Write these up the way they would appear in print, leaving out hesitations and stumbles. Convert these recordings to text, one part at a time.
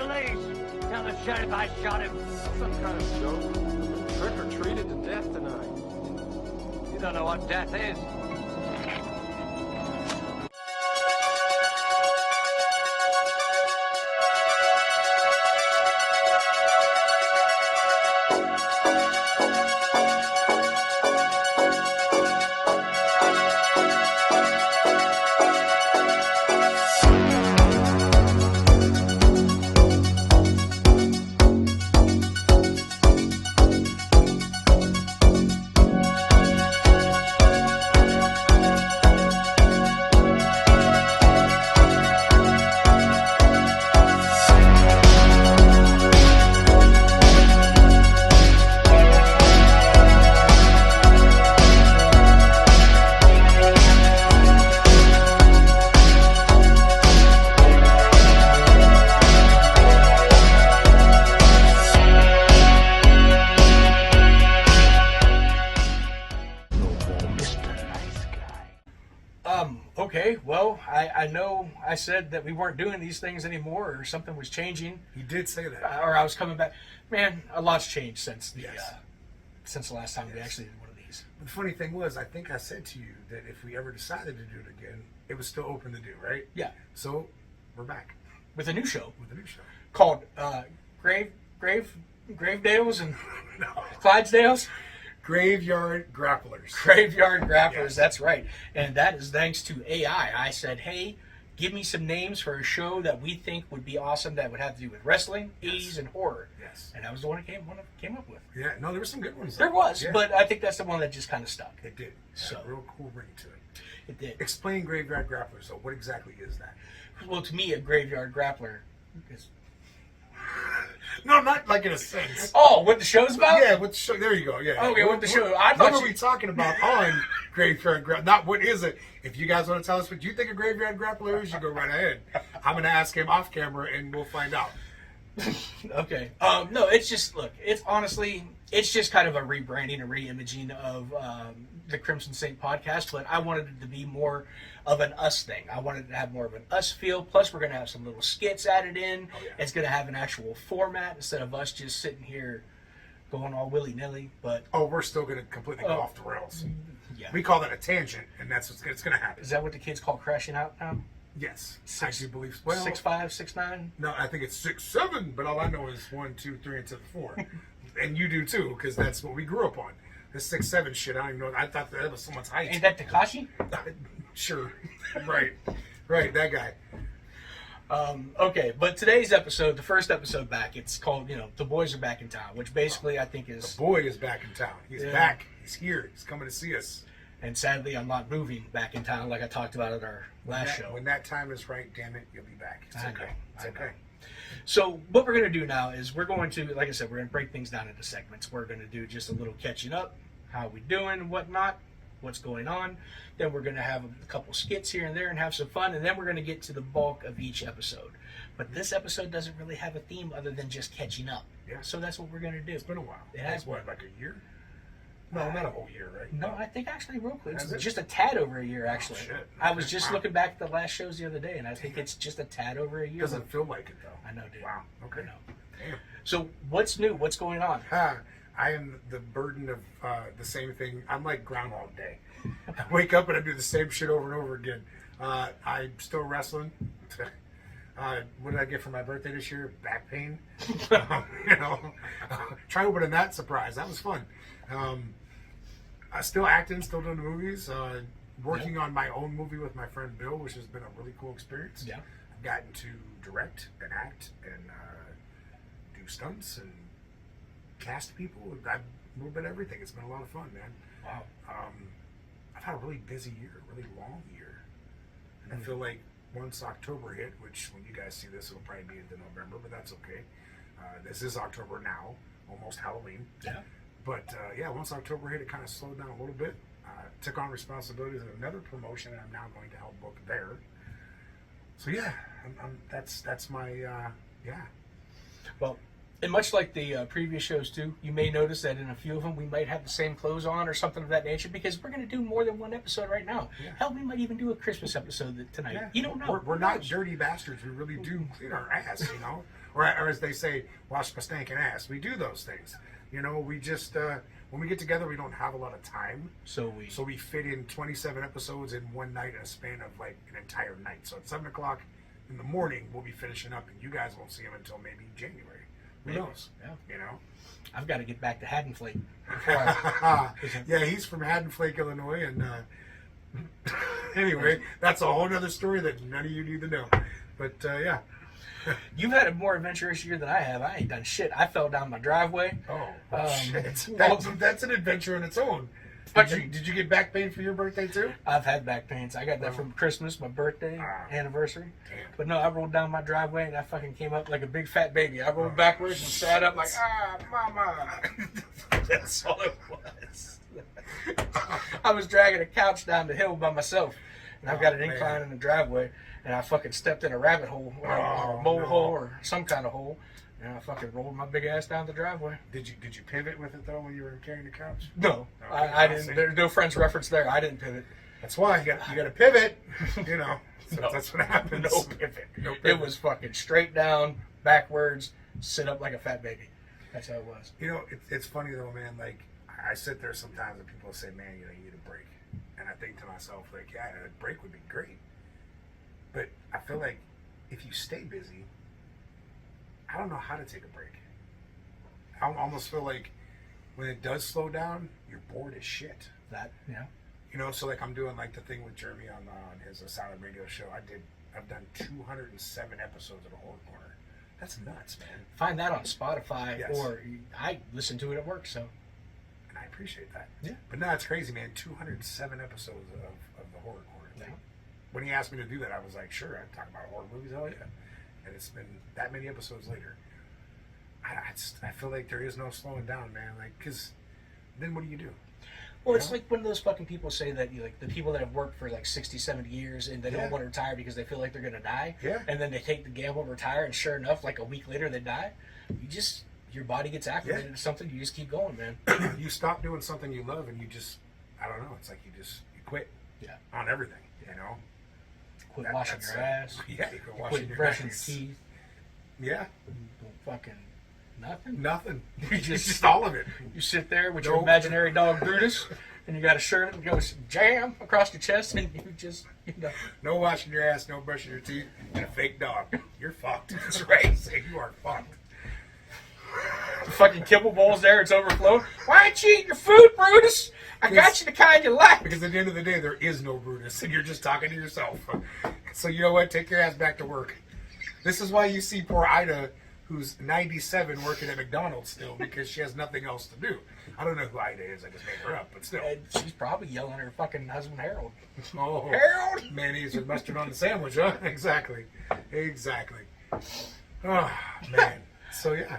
police. Tell the sheriff I shot him. Some kind of joke. Trick or treated to death tonight. You don't know what death is. Okay, well, I know I said that we weren't doing these things anymore or something was changing. You did say that. Or I was coming back. Man, a lot's changed since the Yes. since the last time we actually did one of these. The funny thing was, I think I said to you that if we ever decided to do it again, it was still open to do, right? Yeah. So, we're back With a new show with a new show. called Gravedales and No. Clydesdales. Graveyard Grapplers. Graveyard Grapplers, Yes. That's right. And that is thanks to AI. I said, hey, give me some names for a show that we think would be awesome that would have to do with wrestling, Yes. 80s, and horror. Yes. And that was the one I came up with. Yeah, no, there were some good ones. There though. was, Yeah. but I think that's the one that just kind of stuck. It did. So- So, real cool ring to it. It did. Explain Graveyard Grapplers, so what exactly is that? Well, to me, a Graveyard Grappler is... No, not like in a sense. Oh, what the show's about? Yeah, what the show? There you go. Yeah. Okay, what the show? I What thought are you... we talking about on Graveyard Grappler? Not what is it? If you guys want to tell us what you think a Graveyard Grappler is, you go right ahead. I'm going to ask him off camera, and we'll find out. Okay. No, it's just, look, it's honestly, it's just kind of a rebranding, a re-imaging of the Krimson Saint podcast, but I wanted it to be more of an us thing. I wanted to have more of an us feel. Plus, we're going to have some little skits added in. Oh, yeah. It's going to have an actual format instead of us just sitting here going all willy-nilly. But Oh, we're still going to completely go Oh. off the rails. yeah. We call that a tangent, and that's what's going to happen. Is that what the kids call crashing out now? Yes. Six- I do believe. Well, 6'5", 6'9"? no, I think it's 6'7", but all I know is 1, 2, 3, and to the 4. And you do too, because that's what we grew up on. The 6'7" shit, I don't even know. I thought that was someone's height. Ain't that Takashi? Sure. Right. Right, that guy. Okay, but today's episode, the first episode back, it's called, The Boys Are Back in Town, which basically I think is... The boy is back in town. He's Yeah. back. He's here. He's coming to see us. And sadly, I'm not moving back in town like I talked about at our last show. When that time is right, damn it, you'll be back. It's I okay. know, It's I know. okay. So what we're going to do now is we're going to, like I said, we're going to break things down into segments. We're going to do just a little catching up, how we doing, whatnot, what's going on. Then we're going to have a couple skits here and there and have some fun. And then we're going to get to the bulk of each episode. But this episode doesn't really have a theme other than just catching up. Yeah. So that's what we're going to do. It's been a while. It has It's what, like a year? No, not a whole year, right? No, I think actually real quick. Has It's it? just a tad over a year, actually. shit. I was just Wow. looking back at the last shows the other day, and I think it's just a tad over a year. Doesn't feel like it, though. I know, dude. Wow. Okay. I know. Damn. So what's new? What's going on? I am the burden of the same thing. I'm like Groundhog Day. I wake up and I do the same shit over and over again. I'm still wrestling. What did I get for my birthday this year? Back pain. Try opening that surprise. That was fun. Still acting, still doing the movies. Working on my own movie with my friend Bill, which has been a really cool experience. Yeah. I've gotten to direct and act and do stunts and cast people. I've a little bit of everything. It's been a lot of fun, man. Wow. I've had a really busy year, a really long year. And I feel like once October hit, which when you guys see this, it'll probably be into November, but that's okay. This is October now, almost Halloween. Yeah. But yeah, once October hit, it kind of slowed down a little bit. Took on responsibilities of another promotion, and I'm now going to help book there. So yeah, that's my yeah. Well, and much like the previous shows too, you may notice that in a few of them we might have the same clothes on or something of that nature because we're going to do more than one episode right now. Yeah. Hell, we might even do a Christmas episode tonight. Yeah. You don't know. We're not dirty bastards. We really do clean our ass, or as they say, wash my stinking ass. We do those things. You know, we just when we get together, we don't have a lot of time. So we fit in 27 episodes in one night in a span of like an entire night. So at 7 o'clock in the morning, we'll be finishing up, and you guys won't see them until maybe January. Who knows? Yeah. You know. I've got to get back to Haddonflake. Yeah, he's from Haddonflake, Illinois, and anyway, that's a whole other story that none of you need to know. But yeah. You've had a more adventurous year than I have. I ain't done shit. I fell down my driveway. Oh, shit. That's an adventure in its own. Did you get back pain for your birthday too? I've had back pains. I got that from Christmas, my birthday, anniversary. Damn. But no, I rolled down my driveway and I fucking came up like a big fat baby. I rolled backwards and sat up like, mama. That's all it was. I was dragging a couch down the hill by myself. And I've got an incline in the driveway. And I fucking stepped in a rabbit hole or a mole hole or some kind of hole. And I fucking rolled my big ass down the driveway. Did you pivot with it though when you were carrying the couch? No, I didn't. There's no French reference there. I didn't pivot. That's why you got to pivot. You know, so No. that's what happens. No pivot. It was fucking straight down, backwards, sit up like a fat baby. That's how it was. You know, it's funny though, man. Like I sit there sometimes and people say, "Man, you know, you need a break," and I think to myself, like, "Yeah, a break would be great," but I feel like if you stay busy, I don't know how to take a break. I almost feel like when it does slow down, you're bored as shit. You know, so like I'm doing like the thing with Jeremy on his Silent Radio show. I've done 207 episodes of the Horror Corner. That's nuts, man. Find that on Spotify, Yes. or I listen to it at work. So, and I appreciate that. Yeah. But no, it's crazy, man. 207 episodes of the Horror Corner. Yeah. When he asked me to do that, I was like, sure, I'd talk about horror movies, hell yeah. And it's been that many episodes later. I feel like there is no slowing down, man. Like, because then what do you do? well, it's like one of those fucking people say that like the people that have worked for like 60, 70 years and they don't want to retire because they feel like they're gonna die. Yeah. And then they take the gamble and retire, and sure enough, like a week later they die. Your body gets acclimated to something. You just keep going, man. You stop doing something you love, and you just, I don't know. It's like you quit. Yeah. On everything, you know. Quit washing your ass. Yeah, you quit washing Quit your brushing ass. your teeth. Yeah. Fucking nothing. Nothing. just all of it. You sit there with your imaginary dog Brutus, and you got a shirt that goes jam across your chest, and you just, No washing your ass, no brushing your teeth, and a fake dog. You're fucked. That's right. You are fucked. the fucking kibble bowl's there, it's overflowing. Why ain't you eating your food, Brutus? I got you the kind you like. Because at the end of the day, there is no Brutus, and you're just talking to yourself. So you know what? Take your ass back to work. This is why you see poor Ida, who's 97, working at McDonald's still, because she has nothing else to do. I don't know who Ida is. I just made her up, but still. And she's probably yelling at her fucking husband, Harold. Oh, Harold! mayonnaise with mustard on the sandwich, huh? Exactly. Oh, man. So, yeah.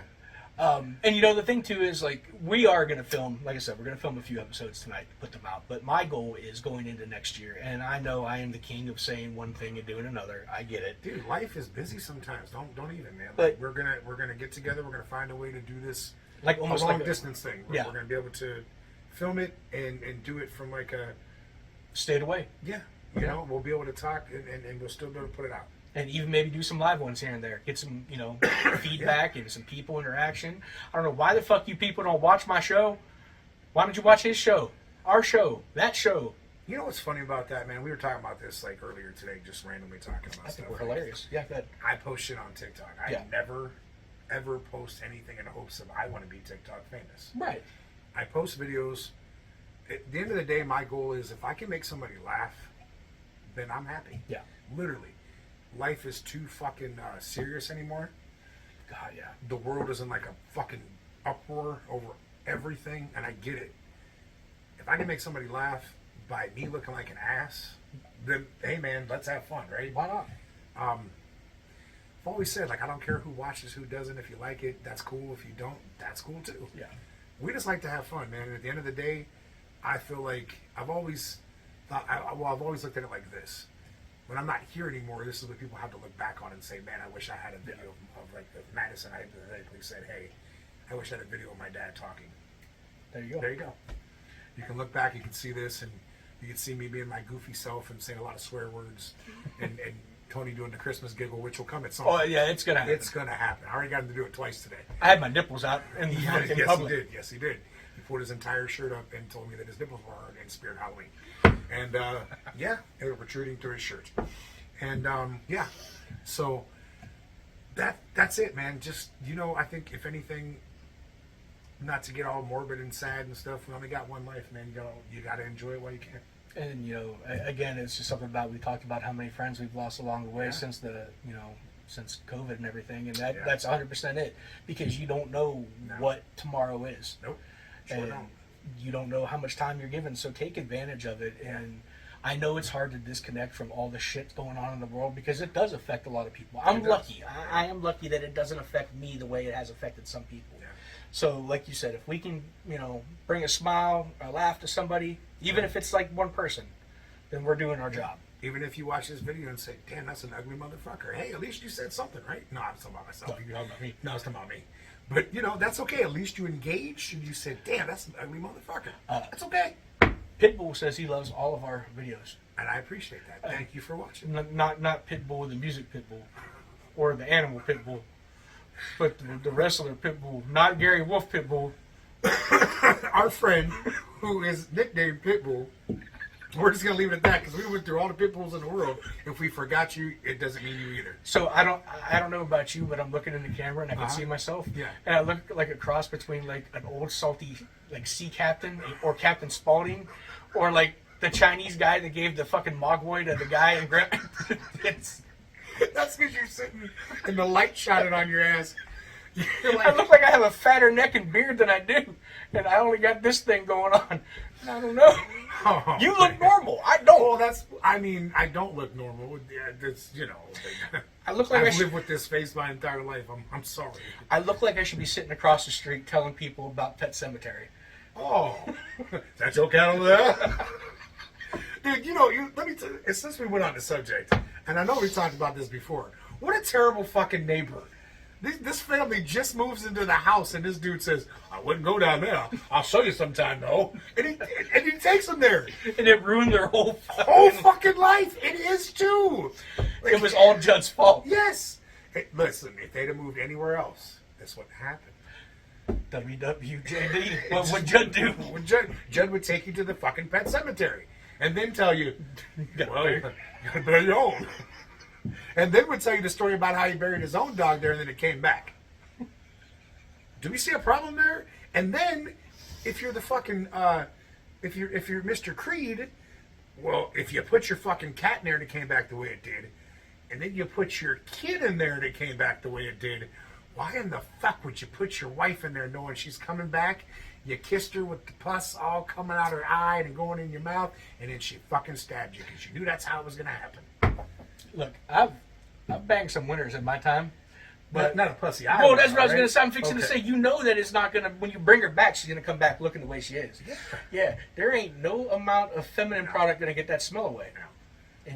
And the thing too is, like, we are going to film, like I said, we're going to film a few episodes tonight to put them out. But my goal is going into next year. And I know I am the king of saying one thing and doing another. I get it. Dude, life is busy sometimes. Don't even, man. But we're gonna get together. We're gonna find a way to do this like almost a long like distance thing. Yeah. We're gonna be able to film it and do it from like a stayed away. you know, we'll be able to talk and we'll still be able to put it out. And even maybe do some live ones here and there. Get some, feedback and some people interaction. I don't know why the fuck you people don't watch my show. Why don't you watch his show? Our show. That show. You know what's funny about that, man? We were talking about this like earlier today, just randomly talking about I stuff. think we're hilarious. Yeah, good. I post shit on TikTok. I Yeah. never, ever post anything in hopes of I want to be TikTok famous. Right. I post videos. At the end of the day, my goal is if I can make somebody laugh, then I'm happy. Yeah. Literally. Life is too fucking serious anymore. God, yeah. The world is in like a fucking uproar over everything, and I get it. If I can make somebody laugh by me looking like an ass, then hey man, let's have fun, right? Why not? I've always said, like, I don't care who watches, who doesn't. If you like it, that's cool. If you don't, that's cool too. Yeah. We just like to have fun, man. And at the end of the day, I feel like I've always thought, I've always looked at it like this. When I'm not here anymore, this is what people have to look back on and say, man, I wish I had a video of like if Madison hypothetically said, hey, I wish I had a video of my dad talking. There you go. There you go. You can look back, you can see this, and you can see me being my goofy self and saying a lot of swear words and Tony doing the Christmas giggle, which will come at some Oh point. yeah, it's gonna happen. It's gonna happen. I already got him to do it twice today. I had my nipples out in Yes, public. he did. Yes, he did. He pulled his entire shirt up and told me that his nipples were hard in spirit Halloween. And yeah, they were protruding through his shirt. And yeah, so that's it, man. Just, you know, I think if anything, not to get all morbid and sad and stuff, we only got one life, man. You gotta enjoy it while you can. And you know, again, it's just something about, we talked about how many friends we've lost along the way Yeah. since since COVID and everything, and that's 100% it, because you don't know what tomorrow is. Nope. Sure And don't. you don't know how much time you're given, so take advantage of it. And I know it's hard to disconnect from all the shit going on in the world, because it does affect a lot of people. I'm lucky. I am lucky that it doesn't affect me the way it has affected some people. Yeah. So, like you said, if we can, bring a smile, a laugh to somebody, even if it's like one person, then we're doing our job. Even if you watch this video and say, damn, that's an ugly motherfucker. Hey, at least you said something, right? No, I'm talking about myself. You're talking about me. No, it's talking about me. But, that's okay. At least you engaged and you said, damn, that's an ugly motherfucker. That's okay. Pitbull says he loves all of our videos. And I appreciate that. Thank you for watching. Not Pitbull, the music Pitbull, or the animal Pitbull, but the wrestler Pitbull, not Gary Wolf Pitbull. Our friend, who is nicknamed Pitbull, we're just going to leave it at that, because we went through all the Pitbulls in the world. If we forgot you, it doesn't mean you either. So I don't know about you, but I'm looking in the camera and I can see myself. Yeah. And I look like a cross between like an old salty like sea captain or Captain Spaulding, or like the Chinese guy that gave the fucking mogwai to the guy in it's. That's because you're sitting and the light shining on your ass. You're I look like I have a fatter neck and beard than I do, and I only got this thing going on. I don't know. Oh, You look normal. I don't. well, I don't look normal. Yeah, that's, I look like I I've should, lived with this face my entire life. I'm sorry. I look like I should be sitting across the street telling people about Pet Cemetery. Oh, that's your cattle there? Dude, let me tell you, since we went on the subject, and I know we talked about this before, what a terrible fucking neighbor. This family just moves into the house, and this dude says, I wouldn't go down there. I'll show you sometime, though. And he takes them there. And it ruined their whole Fucking life. It is, too. It was all Judd's fault. Yes. Hey, listen, if they'd have moved anywhere else, this wouldn't happen. WWJD. What would Judd do? Judd would take you to the fucking pet cemetery and then tell you, well, you gotta bury your own. And then would tell you the story about how he buried his own dog there and then it came back. Do we see a problem there? And then, if you're the fucking, if you're Mr. Creed, well, if you put your fucking cat in there and it came back the way it did, and then you put your kid in there and it came back the way it did, why in the fuck would you put your wife in there knowing she's coming back? You kissed her with the pus all coming out her eye and going in your mouth, and then she fucking stabbed you because you knew that's how it was going to happen. Look, I've banged some winners in my time. But not a pussy. Well, that's what I was going to say. I'm fixing to say, you know that it's not going to, when you bring her back, she's going to come back looking the way she is. Yeah. There ain't no amount of feminine product going to get that smell away.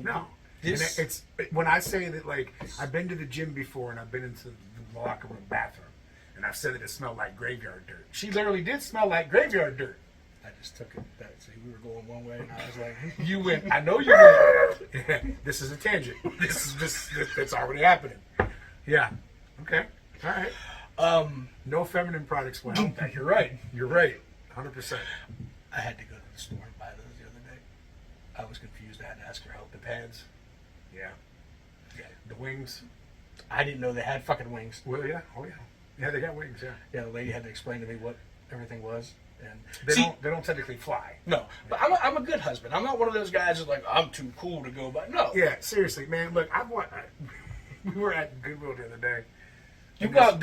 No. And it's when I say that, like, I've been to the gym before and I've been into the locker room bathroom, and I've said that it smelled like graveyard dirt. She literally did smell like graveyard dirt. I just took it that we were going one way, and I was like, you went. I know you went. This is a tangent. That's already happening. Yeah. Okay. All right. No feminine products will help that. You're right. 100%. I had to go to the store and buy those the other day. I was confused. I had to ask for help. The pads. Yeah. The wings. I didn't know they had fucking wings. Well, yeah. Oh, yeah. Yeah, they got wings. Yeah. Yeah, the lady had to explain to me what everything was. And they don't technically fly. No, but I'm a good husband. I'm not one of those guys that's like, I'm too cool to go by. No. Yeah, seriously, man. Look, we were at Goodwill the other day. You bought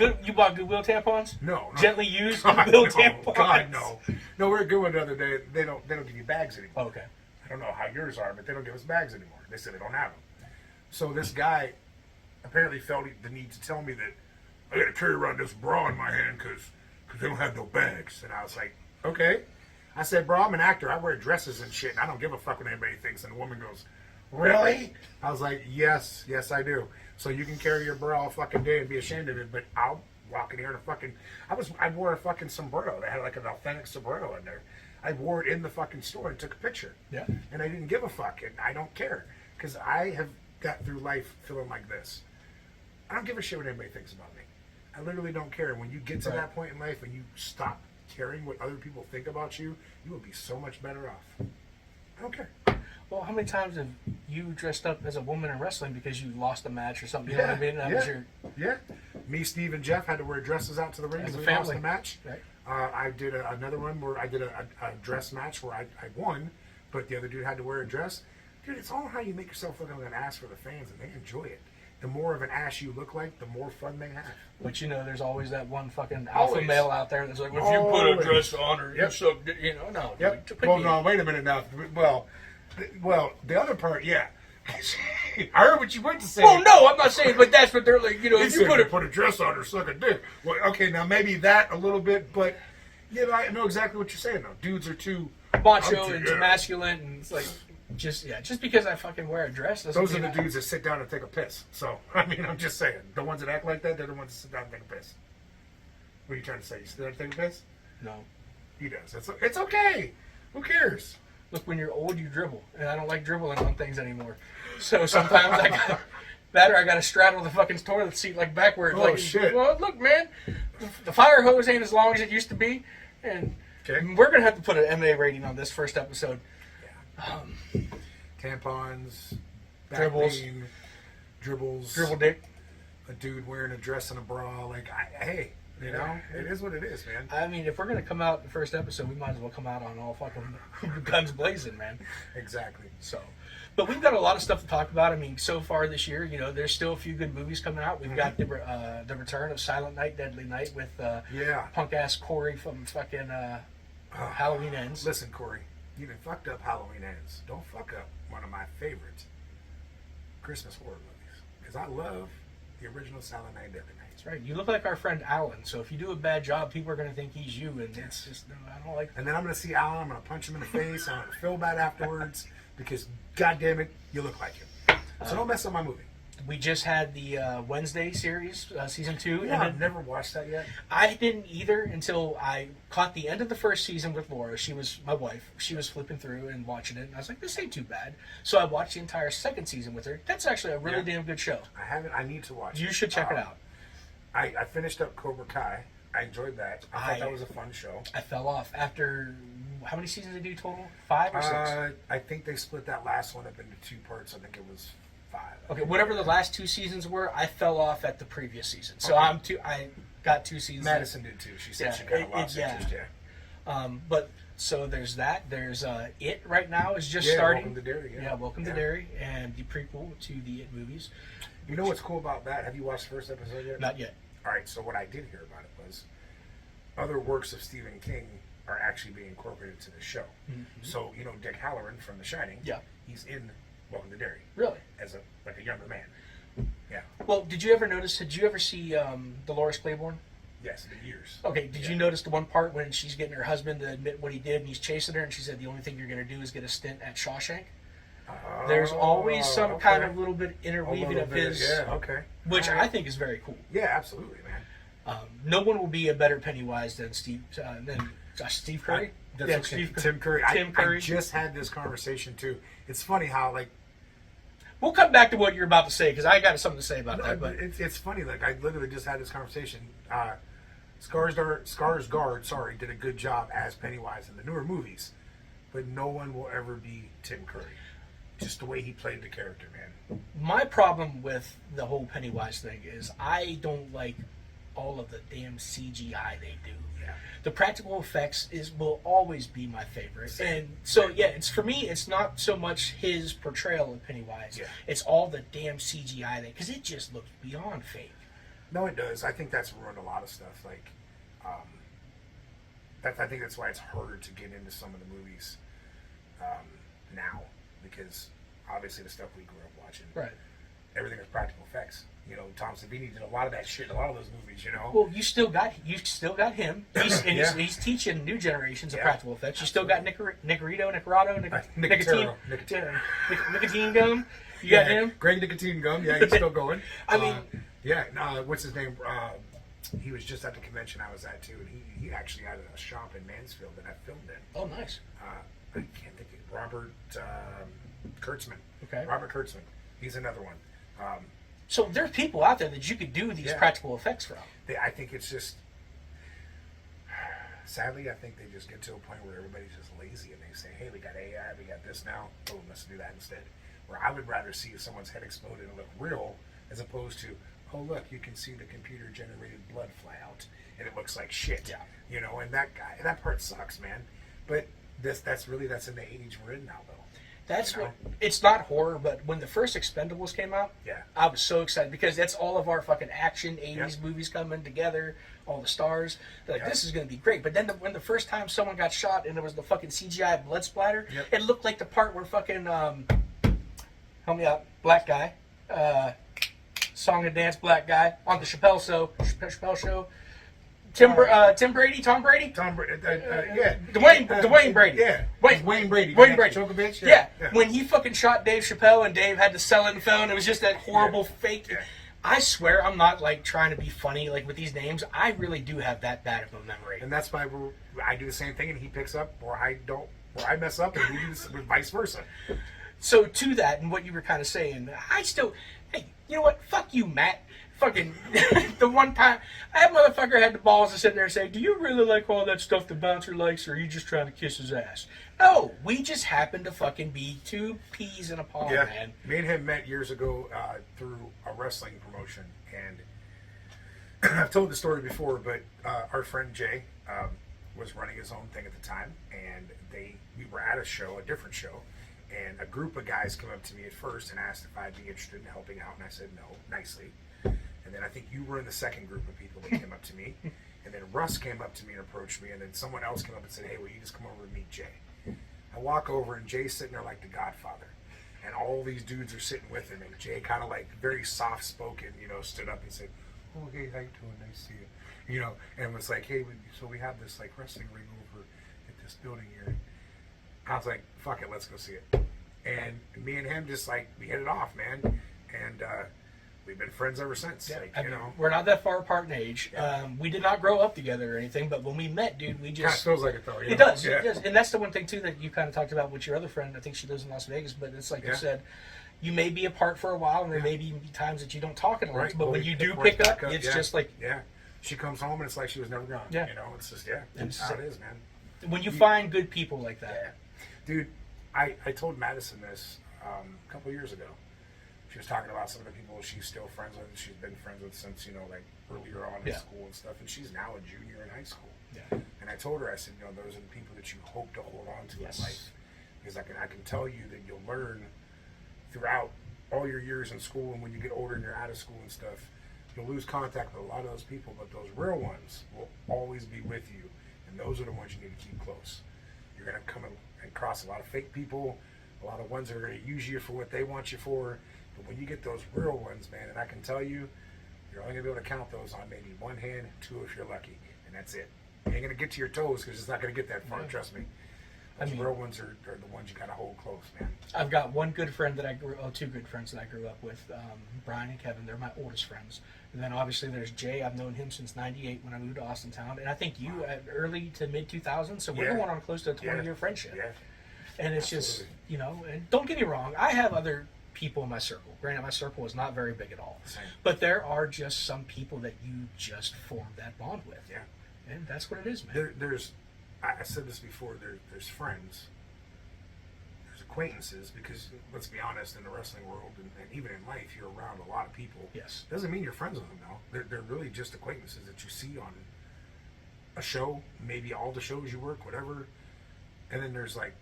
Goodwill tampons? No. Gently used Goodwill tampons? God, no. No, we were at Goodwill the other day. They don't give you bags anymore. Oh, okay. I don't know how yours are, but they don't give us bags anymore. They said they don't have them. So this guy apparently felt the need to tell me that I got to carry around this bra in my hand because they don't have no bags. And I was like, okay. I said, bro, I'm an actor. I wear dresses and shit, and I don't give a fuck what anybody thinks. And the woman goes, really? I was like, yes, I do. So you can carry your bra all fucking day and be ashamed of it, but I'll walk in here in a fucking... I wore a fucking sombrero. They had like an authentic sombrero in there. I wore it in the fucking store and took a picture. Yeah. And I didn't give a fuck, and I don't care. Because I have got through life feeling like this. I don't give a shit what anybody thinks about me. I literally don't care. When you get to that point in life and you stop caring what other people think about you, you will be so much better off. I don't care. Well, how many times have you dressed up as a woman in wrestling because you lost a match or something? You know what I mean? That was your... Me, Steve, and Jeff had to wear dresses out to the ring As because a we lost family. the match. Right. I did another one where I did a dress match where I won, but the other dude had to wear a dress. Dude, it's all how you make yourself look like an ass for the fans, and they enjoy it. The more of an ass you look like, the more fun they have. But you know, there's always that one fucking alpha Always. male out there that's like, well, if you put a dress on or you so, you know, no. Yep. Dude, Well, no, wait a minute now. Well, the other part, yeah. I heard what you went to say. Well, no, I'm not saying, but that's what they're like, you know, if you put a dress on or suck a dick. Well, okay, now maybe that a little bit, but yeah, I know exactly what you're saying though. Dudes are too macho and too masculine, and it's like, just because I fucking wear a dress doesn't those are mean the dudes that sit down and take a piss. So, I mean, I'm just saying. The ones that act like that, they're the ones that sit down and take a piss. What are you trying to say? You sit down and take a piss? No. He does. It's okay. Who cares? Look, when you're old, you dribble, and I don't like dribbling on things anymore. So sometimes I got to straddle the fucking toilet seat like backwards. Oh, like, shit. Well, look, man, the fire hose ain't as long as it used to be, and we're gonna have to put an MA rating on this first episode. Yeah. Tampons, back Dribbles. pain, dribbles, Dribble dick. a dude wearing a dress and a bra. Like, hey, you know, it is what it is, man. I mean, if we're gonna come out the first episode, we might as well come out on all fucking guns blazing, man. Exactly. So, but we've got a lot of stuff to talk about. I mean, so far this year, you know, there's still a few good movies coming out. We've got the return of Silent Night, Deadly Night with punk ass Corey from fucking Halloween Ends. Listen, Corey, you done fucked up Halloween Ends. Don't fuck up one of my favorite Christmas horror movies, because I love the original Silent Night, Deadly Night. That's right. You look like our friend Alan, so if you do a bad job, people are going to think he's you, and it's just, no, I don't like that. And then I'm going to see Alan, I'm going to punch him in the face, I'm going to feel bad afterwards, because, God damn it, you look like him. So don't mess up my movie. We just had the Wednesday series, season 2. Yeah, and I've never watched that yet. I didn't either until I caught the end of the first season with Laura. She was my wife. She was flipping through and watching it, and I was like, this ain't too bad. So I watched the entire second season with her. That's actually a really damn good show. I haven't. I need to watch it. You should check it out. I finished up Cobra Kai. I enjoyed that. I thought that was a fun show. I fell off after, how many seasons did they do total? 5 or 6? I think they split that last one up into 2 parts. I think it was 5. Okay, whatever the last 2 seasons were, I fell off at the previous season. So I got 2 seasons. Madison did too. She said she kind of lost interest. But so there's that. There's It right now is just starting. Welcome to Derry. Yeah, Welcome to Derry, and the prequel to the It movies. You know what's cool about that? Have you watched the first episode yet? Not yet. All right. So what I did hear about it was other works of Stephen King are actually being incorporated to the show. Mm-hmm. So you know Dick Halloran from The Shining. Yeah. He's in Welcome to Derry. Really? As a younger man. Yeah. Well, did you ever see Dolores Claiborne? Yes, in years. Okay, did you notice the one part when she's getting her husband to admit what he did and he's chasing her and she said the only thing you're going to do is get a stint at Shawshank? There's always some kind of little bit interweaving of his, which I think is very cool. Yeah, absolutely, man. No one will be a better Pennywise than Steve Curry. Tim Curry. Tim Curry. I just had this conversation too. It's funny how we'll come back to what you're about to say because I got something to say about that. But it's funny. Like I literally just had this conversation. Skarsgård, did a good job as Pennywise in the newer movies, but no one will ever be Tim Curry. Just the way he played the character, man. My problem with the whole Pennywise thing is I don't like all of the damn CGI they do. Yeah. The practical effects will always be my favorite. And so it's for me it's not so much his portrayal of Pennywise. Yeah. It's all the damn CGI because it just looks beyond fake. No, it does. I think that's ruined a lot of stuff. Like I think that's why it's harder to get into some of the movies now, because obviously the stuff we grew up watching, right? Everything is practical effects. You know, Tom Savini did a lot of that shit in a lot of those movies. You know. Well, you still got him. He's teaching new generations of practical effects. You still got Nicotine Gum. You got him. Greg Nicotine Gum. Yeah, he's still going. I mean, what's his name? He was just at the convention I was at too, and he actually had a shop in Mansfield that I filmed in. Oh, nice. I can't think of Robert Kurtzman. Okay. Robert Kurtzman. He's another one. So there's people out there that you could do these practical effects from. I think it's just, sadly, I think they just get to a point where everybody's just lazy and they say, hey, we got AI, we got this now, boom, let's do that instead. Where I would rather see someone's head explode and look real as opposed to, oh, look, you can see the computer-generated blood fly out and it looks like shit. Yeah. You know, and that part sucks, man. But that's in the age we're in now, though. That's what, it's not horror, but when the first Expendables came out, I was so excited because that's all of our fucking action 80s movies coming together, all the stars. Like, this is going to be great. But then when the first time someone got shot and it was the fucking CGI blood splatter, it looked like the part where fucking, help me out, black guy, song and dance black guy on the Chappelle show. Tom Brady? Dwayne Brady. Yeah. Wayne Brady. Wayne Brady. Bitch? Yeah. When he fucking shot Dave Chappelle and Dave had to sell it and fell and it was just that horrible fake. Yeah. I swear I'm not like trying to be funny like with these names. I really do have that bad of a memory. And that's why I do the same thing and he picks up or I don't, or I mess up and we do this vice versa. So to that and what you were kind of saying, hey, you know what? Fuck you, Matt. Fucking the one time that motherfucker had the balls to sit there and say, do you really like all that stuff the bouncer likes or are you just trying to kiss his ass? No, we just happen to fucking be two peas in a pod, man. Me and him met years ago through a wrestling promotion, and I've told the story before, but our friend Jay was running his own thing at the time, and we were at a different show, and a group of guys came up to me at first and asked if I'd be interested in helping out, and I said no, nicely. And then I think you were in the second group of people that came up to me. And then Russ came up to me and approached me. And then someone else came up and said, hey, will you just come over and meet Jay? I walk over and Jay's sitting there like the Godfather. And all these dudes are sitting with him. And Jay kind of like very soft-spoken, stood up and said, oh, hey, how you doing? Nice to see you. And was like, hey, so we have this like wrestling ring over at this building here. I was like, fuck it, let's go see it. And me and him just like, we hit it off, man. And, we've been friends ever since. Yeah, we're not that far apart in age. Yeah. We did not grow up together or anything, but when we met, dude, we just... Kind of feels like it, though. It does. And that's the one thing, too, that you kind of talked about with your other friend. I think she lives in Las Vegas, but it's like you said, you may be apart for a while, and there may be times that you don't talk at all. Right. But when you do pick up, it's just like... Yeah. She comes home, and it's like she was never gone. Yeah. It's just, that's how it is, man. When you find good people like that. Yeah. Dude, I told Madison this a couple years ago. She was talking about some of the people she's still friends with. She's been friends with since, like earlier on in school and stuff. And she's now a junior in high school. Yeah. And I told her, I said, those are the people that you hope to hold on to in life. Because I can tell you that you'll learn throughout all your years in school. And when you get older and you're out of school and stuff, you'll lose contact with a lot of those people. But those real ones will always be with you. And those are the ones you need to keep close. You're going to come and cross a lot of fake people, a lot of ones that are going to use you for what they want you for. But when you get those real ones, man, and I can tell you, you're only going to be able to count those on maybe one hand, two if you're lucky, and that's it. You ain't going to get to your toes because it's not going to get that far, trust me. Those real ones are the ones you got to hold close, man. I've got two good friends that I grew up with, Brian and Kevin. They're my oldest friends. And then obviously there's Jay. I've known him since '98 when I moved to Austin Town. And I think you at early to mid 2000s, so we're going on close to a 20-year friendship. Yeah. And it's just, and don't get me wrong, I have other people in my circle. Granted, my circle is not very big at all. Same. But there are just some people that you just form that bond with. Yeah. And that's what it is, man. I said this before, there's friends, there's acquaintances, because let's be honest, in the wrestling world and even in life, you're around a lot of people. Yes. Doesn't mean you're friends with them, though. They're really just acquaintances that you see on a show, maybe all the shows you work, whatever. And then there's like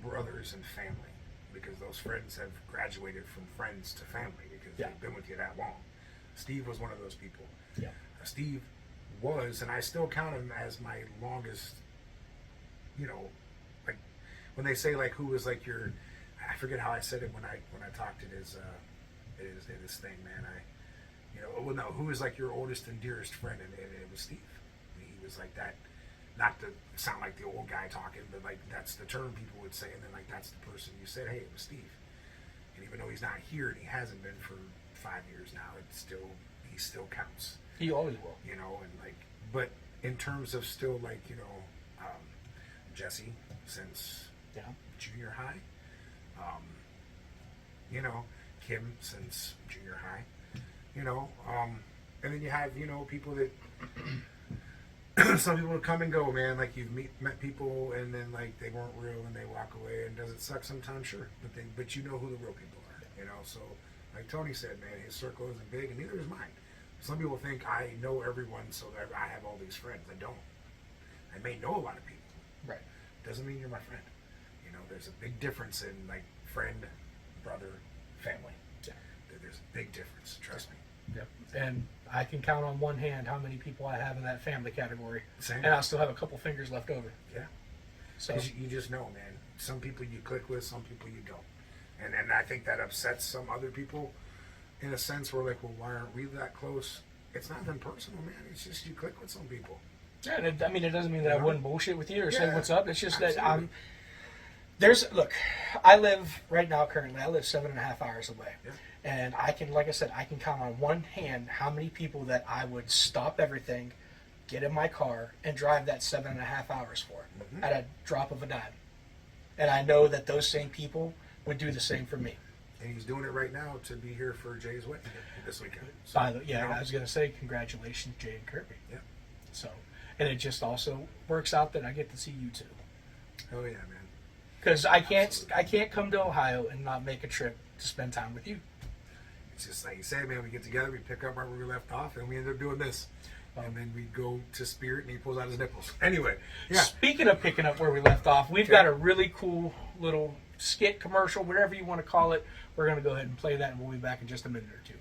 brothers and family. Because those friends have graduated from friends to family because they've been with you that long. Steve was one of those people. Yeah. Steve was, and I still count him as my longest, like when they say like who was like your, I forget how I said it when I talked at his thing, man. Who was like your oldest and dearest friend, and it was Steve. He was like that. Not to sound like the old guy talking, but like that's the term people would say, and then like that's the person you said, hey, it was Steve. And even though he's not here and he hasn't been for 5 years now, he still counts. He always will. And like, but in terms of still like, Jesse since junior high, him since junior high. You know, and then you have, you know, people that some people would come and go, man. Like you've met people and then like they weren't real and they walk away. And does it suck sometimes? Sure, but you know who the real people are. You know, so like Tony said, man, his circle isn't big, and neither is mine. Some people think I know everyone, so that I have all these friends. I don't. I may know a lot of people. Right. Doesn't mean you're my friend. You know, there's a big difference in like friend, brother, family. Yeah. There's a big difference. Trust me. Yep. And I can count on one hand how many people I have in that family category. Same. And I'll still have a couple fingers left over. Yeah. So you just know, man. Some people you click with, some people you don't. And I think that upsets some other people in a sense where like, well, why aren't we that close? It's not even personal, man. It's just you click with some people. Yeah, and it doesn't mean that I wouldn't bullshit with you or say what's up. It's just absolutely. that look, I live right now currently, I live 7.5 hours away. Yeah. And I can, like I said, I can count on one hand how many people that I would stop everything, get in my car, and drive that 7.5 hours for at a drop of a dime. And I know that those same people would do the same for me. And he's doing it right now to be here for Jay's wedding this weekend. So, I was going to say, congratulations, Jay and Kirby. Yeah. So, and it just also works out that I get to see you too. Oh yeah, man. Because I can't come to Ohio and not make a trip to spend time with you. It's just like you say, man, we get together, we pick up right where we left off, and we end up doing this. And then we go to Spirit, and he pulls out his nipples. Anyway, yeah. Speaking of picking up where we left off, we've got a really cool little skit, commercial, whatever you want to call it. We're going to go ahead and play that, and we'll be back in just a minute or two.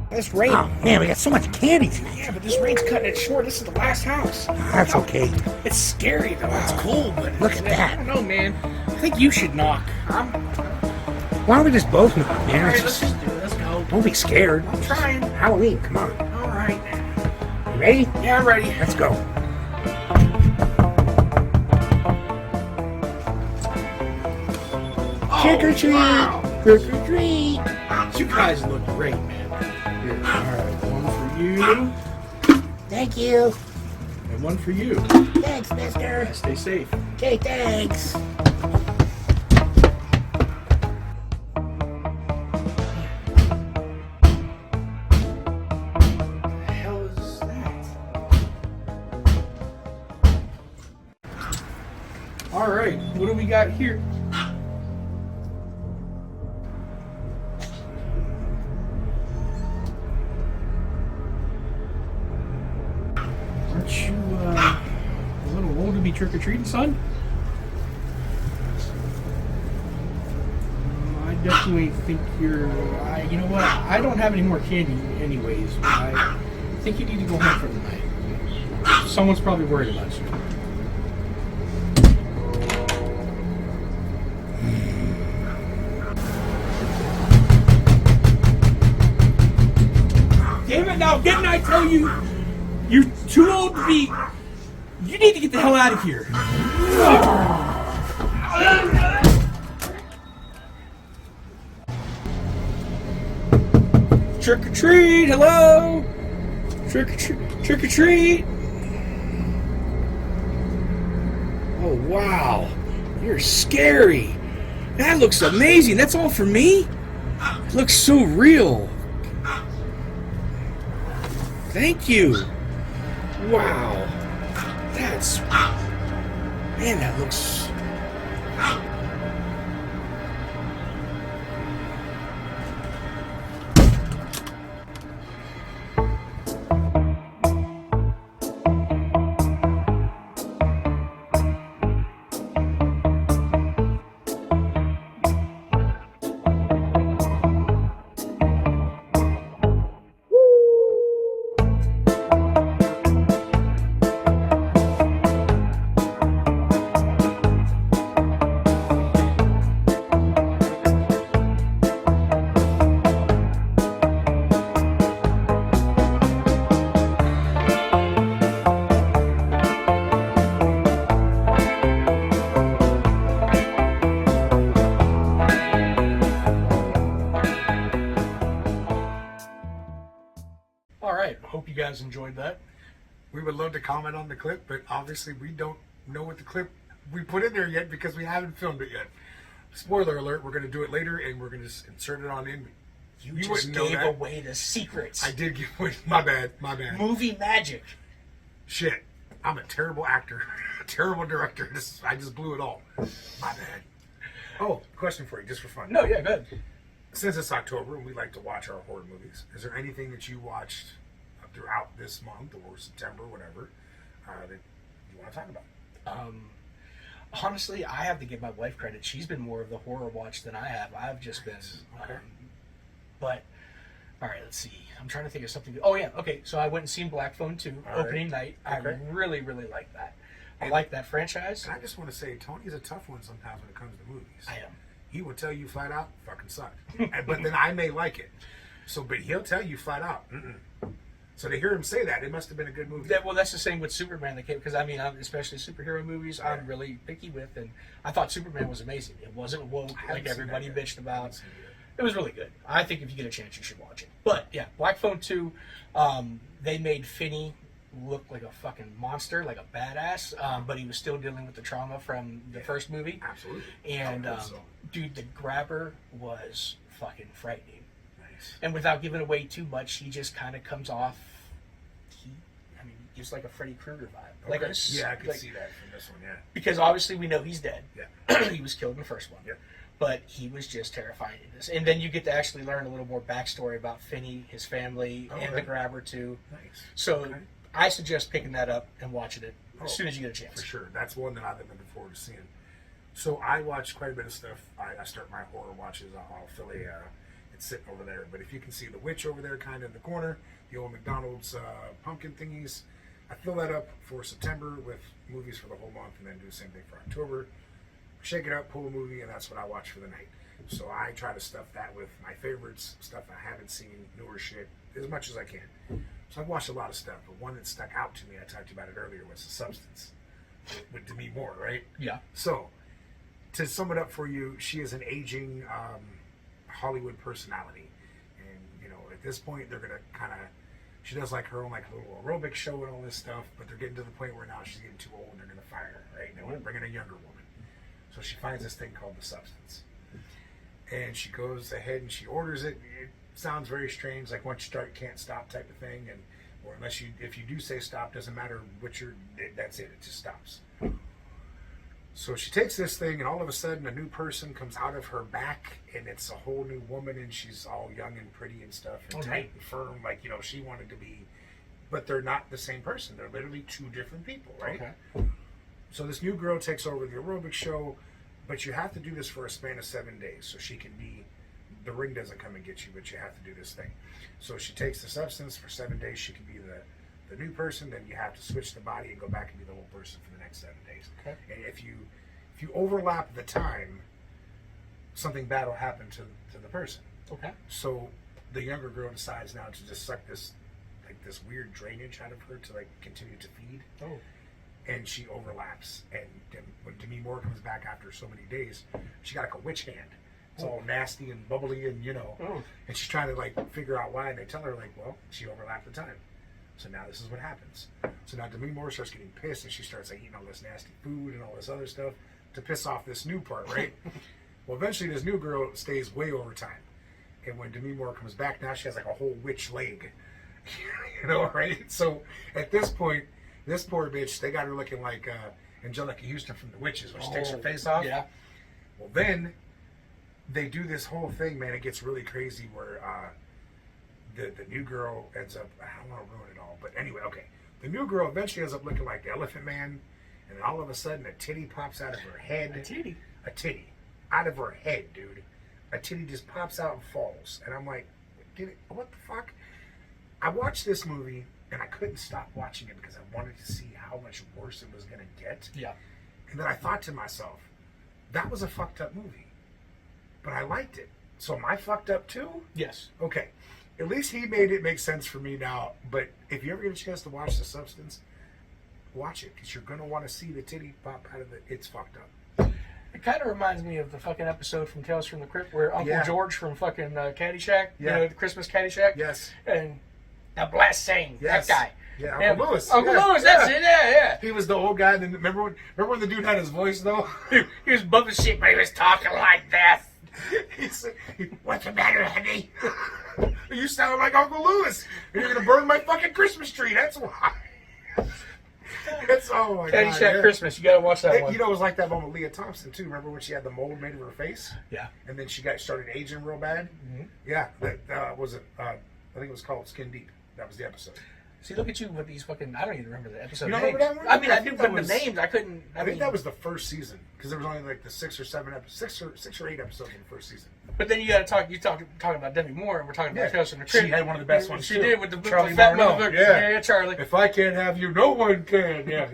This rain. Oh man, we got so much candy tonight. Yeah, but this rain's cutting it short. This is the last house. That's okay. It's scary though. It's cold, but Look at that. I don't know, man. I think you should knock. Why don't we just both knock, man? All right, let's just do it. Let's go. Don't be scared. I'm trying. Halloween, come on. All right. You ready? Yeah, I'm ready. Let's go. Trick or treat. Wow. Trick or treat. You guys look great, man. Here, all right, one for you, Thank you. and one for you. Thanks, mister. Stay safe. Okay, thanks. The hell is that? All right, what do we got here? Aren't you a little old to be trick-or-treating, son? I definitely think you're... you know what? I don't have any more candy anyways. But I think you need to go home for the night. Someone's probably worried about you. Damn it, now didn't I tell you? You're too old to be... You need to get the hell out of here. Trick or treat, hello? Trick or treat. Oh, wow. You're scary. That looks amazing. That's all for me? It looks so real. Thank you. Wow. That's... Man, that looks... All right. Hope you guys enjoyed that. We would love to comment on the clip, but obviously we don't know what the clip we put in there yet because we haven't filmed it yet. Spoiler alert, we're going to do it later and we're going to just insert it on in. You You just wouldn't know gave that. away the secrets. I did give away. My bad. Movie magic. Shit. I'm a terrible actor. Terrible director. I just blew it all. My bad. Oh, question for you, just for fun. No, yeah, good. Since it's October and we like to watch our horror movies, is there anything that you watched throughout this month or September, whatever, that you want to talk about? Honestly, I have to give my wife credit. She's been more of the horror watch than I have. I've just been. Okay. But, all right, let's see. I'm trying to think of something. Oh, yeah. Okay, so I went and seen Black Phone 2 All right. opening night. Okay. I really, really like that. I like that franchise. And I just want to say, Tony's a tough one sometimes when it comes to movies. I am. He will tell you flat out, fucking sucked. But then I may like it. But he'll tell you flat out, mm-mm. So to hear him say that, it must have been a good movie. Well, that's the same with Superman. Because especially superhero movies, Yeah. I'm really picky with, and I thought Superman was amazing. It wasn't woke I haven't like seen everybody that yet. bitched I about. haven't seen it yet. It was really good. I think if you get a chance, you should watch it. But yeah, Black Phone 2, they made Finney look like a fucking monster, like a badass, but he was still dealing with the trauma from the first movie. Absolutely. And So dude, the grabber was fucking frightening. nice. And without giving away too much, he just kind of comes off. Just like a Freddy Krueger vibe. Like Okay. a, Yeah, I can like, see that from this one. Yeah. because obviously we know he's dead. Yeah. He was killed in the first one. Yeah. But he was just terrifying in this. And then you get to actually learn a little more backstory about Finney, his family, and the Okay. grabber too. Nice. So Okay. I suggest picking that up and watching it as Oh, soon as you get a chance. For sure. That's one that I've been looking forward to seeing. So I watch quite a bit of stuff. I start my horror watches. I'll fill it's sitting over there. But if you can see the witch over there kind of in the corner, the old McDonald's pumpkin thingies, I fill that up for September with movies for the whole month and then do the same thing for October. Shake it up, pull a movie, and that's what I watch for the night. So I try to stuff that with my favorites, stuff I haven't seen, newer shit, as much as I can. So I've watched a lot of stuff, but one that stuck out to me, I talked about it earlier, was The Substance with Demi Moore, right? Yeah. So, to sum it up for you, she is an aging Hollywood personality. And, you know, at this point, they're going to kind of, she does like her own like little aerobic show and all this stuff, but they're getting to the point where now she's getting too old and they're going to fire her, right? And they want to bring in a younger woman. So she finds this thing called The Substance. And she goes ahead and she orders it. It sounds very strange, like once you start, you can't stop type of thing. And or unless you, if you do say stop, doesn't matter what you're, that's it just stops. So she takes this thing, and all of a sudden, a new person comes out of her back, and it's a whole new woman, and she's all young and pretty and stuff, and tight and firm, like, you know, she wanted to be. But they're not the same person. They're literally two different people, right? Okay. So this new girl takes over the aerobic show, but you have to do this for a span of 7 days, so she can be. The ring doesn't come and get you, but you have to do this thing. So she takes the substance for 7 days. She can be the new person. Then you have to switch the body and go back and be the old person for the next 7 days. Okay. And if you overlap the time, something bad will happen to the person. Okay. So the younger girl decides now to just suck this weird drainage out of her to like continue to feed. Oh. And she overlaps. And then when Demi Moore comes back after so many days, she got like a witch hand. It's all nasty and bubbly and, you know. Oh. And she's trying to like figure out why. And they tell her like, well, she overlapped the time. So now this is what happens. So now Demi Moore starts getting pissed and she starts like eating all this nasty food and all this other stuff to piss off this new part, right? Well, eventually this new girl stays way over time. And when Demi Moore comes back, now she has like a whole witch leg. You know, right? So at this point, this poor bitch, they got her looking like Angelica Houston from The Witches when she takes her face off. Yeah. Well, then they do this whole thing, man. It gets really crazy where the new girl ends up, I don't want to ruin it all, but anyway, okay. The new girl eventually ends up looking like the Elephant Man, and then all of a sudden a titty pops out of her head. A titty? A titty. Out of her head, dude. A titty just pops out and falls. And I'm like, what the fuck? I watched this movie, and I couldn't stop watching it because I wanted to see how much worse it was going to get. Yeah. And then I thought to myself, that was a fucked up movie. But I liked it. So am I fucked up too? Yes. Okay. At least he made it make sense for me now. But if you ever get a chance to watch The Substance, watch it. Because you're going to want to see the titty pop out of it. It's fucked up. It kind of reminds me of the fucking episode from Tales from the Crypt where Uncle Yeah. George from fucking Caddyshack, Yeah. you know, the Christmas Caddyshack. Yes. And The blessing. Yes. That guy. Yeah, Uncle Lewis. Uncle Yeah. Lewis, that's it, yeah. He was the old guy. And remember when the dude had his voice though? He was bumping shit, but he was talking like that. He said, "What's the matter, honey? You sound like Uncle Lewis, and you're gonna burn my fucking Christmas tree. That's why." It's oh my god. Caddyshack Yeah. Christmas. You gotta watch that one. You know, it was like that one with Leah Thompson too. Remember when she had the mold made of her face? Yeah. And then she started aging real bad. Mm-hmm. Yeah, that was it. I think it was called Skin Deep. That was the episode. See, look at you with these fucking. I don't even remember the episode You don't names. remember that one? I mean, I think do, that but was- the names I couldn't. I think that was the first season because there was only like the 6 or 7 episodes, 6 or 8 episodes in the first season. But then you got to talk. You talking about Demi Moore, and we're talking about Tales from the Crypt. She had one of the best ones. She too. did with the Charlie fat Marno. motherfucker. Yeah. Charlie. If I can't have you, no one can. Yeah.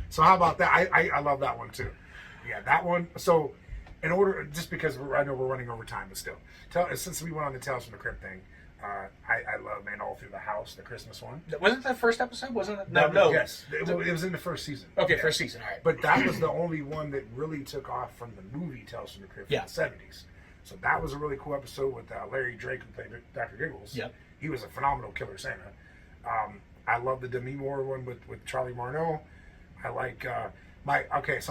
So how about that? I love that one too. Yeah, that one. So in order, just because I know we're running over time, but still, since we went on the Tales from the Crypt thing, I love Man All Through the House, the Christmas one. Wasn't that the first episode? Wasn't it? No. Yes, it was in the first season. Okay, Yeah. first season. All right. But that was the only one that really took off from the movie Tales from the Crypt in the 70s. So that was a really cool episode with Larry Drake, who played Dr. Giggles. Yep. He was a phenomenal killer Santa. I love the Demi Moore one with Charlie Marno. I like so I'm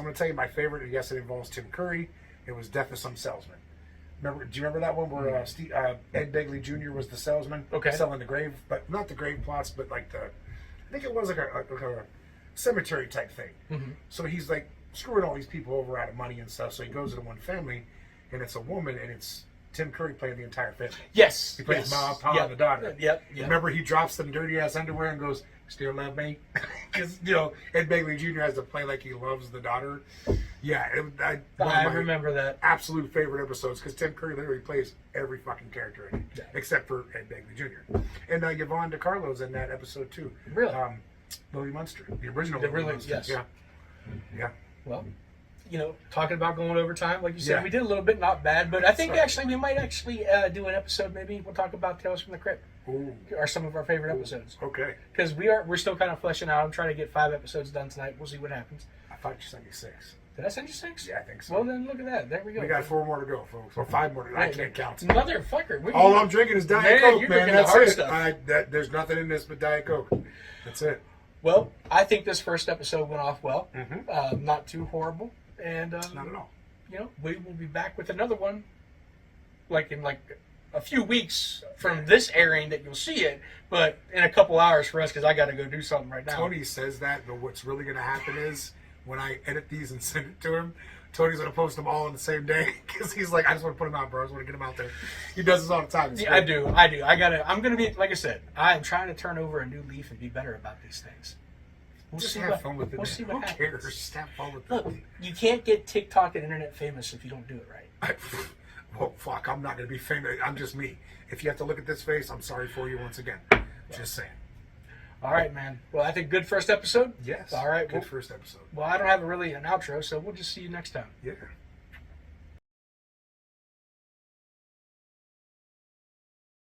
going to tell you my favorite. Yes, it involves Tim Curry. It was Death of Some Salesman. Do you remember that one where Ed Begley Jr. was the salesman? Okay. Selling the grave, but not the grave plots, but like I think it was like a cemetery type thing. Mm-hmm. So he's like screwing all these people over out of money and stuff. So he goes to one family, and it's a woman, and it's Tim Curry playing the entire family. Yes. He plays Mom, Pop, Yep. and the daughter. Yep. Remember, he drops them dirty ass underwear and goes, "Still love me?" Because Ed Begley Jr. has to play like he loves the daughter. Yeah, one of I my remember that. absolute favorite episodes because Tim Curry literally plays every fucking character in it, Yeah. except for Ed Begley Jr. And Yvonne DiCarlo's in that episode too. Really? Lily Munster, the original. The Lily really- Munster. yes. Yeah. Well, talking about going over time, like you said, Yeah. we did a little bit, not bad. But I think Sorry. we might actually do an episode. Maybe we'll talk about Tales from the Crypt. Ooh. Are some of our favorite episodes Okay. because we're still kind of fleshing out. I'm trying to get 5 episodes done tonight. We'll see what happens. I thought you sent me 6. Did I send you 6? Yeah, I think so. Well, then look at that. There we go. We got 4 more to go, folks. Or 5 more to go. I can't count. Motherfucker. All I'm drinking is Diet Man, Coke, you're man. drinking the That's hard it. stuff. There's nothing in this but Diet Coke. That's it. Well, I think this first episode went off well. Mm-hmm. Not too horrible. And, Not at all. we will be back with another one in a few weeks from this airing that you'll see it, but in a couple hours for us because I got to go do something right now. Tony says that, but what's really going to happen is when I edit these and send it to him, Tony's going to post them all on the same day because he's like, I just want to put them out, bro. I just want to get them out there. He does this all the time. It's Yeah, great. I do. I'm going to be, like I said, I'm trying to turn over a new leaf and be better about these things. We'll Just see have what- fun with it. We'll man. see what Who happens. cares? Just have fun with Look, it. you can't get TikTok and internet famous if you don't do it right. Well, fuck, I'm not going to be famous. I'm just me. If you have to look at this face, I'm sorry for you once again. Just saying. All right, man. Well, I think good first episode. Yes. All right. Good first episode. Well, I don't have an outro, so we'll just see you next time. Yeah.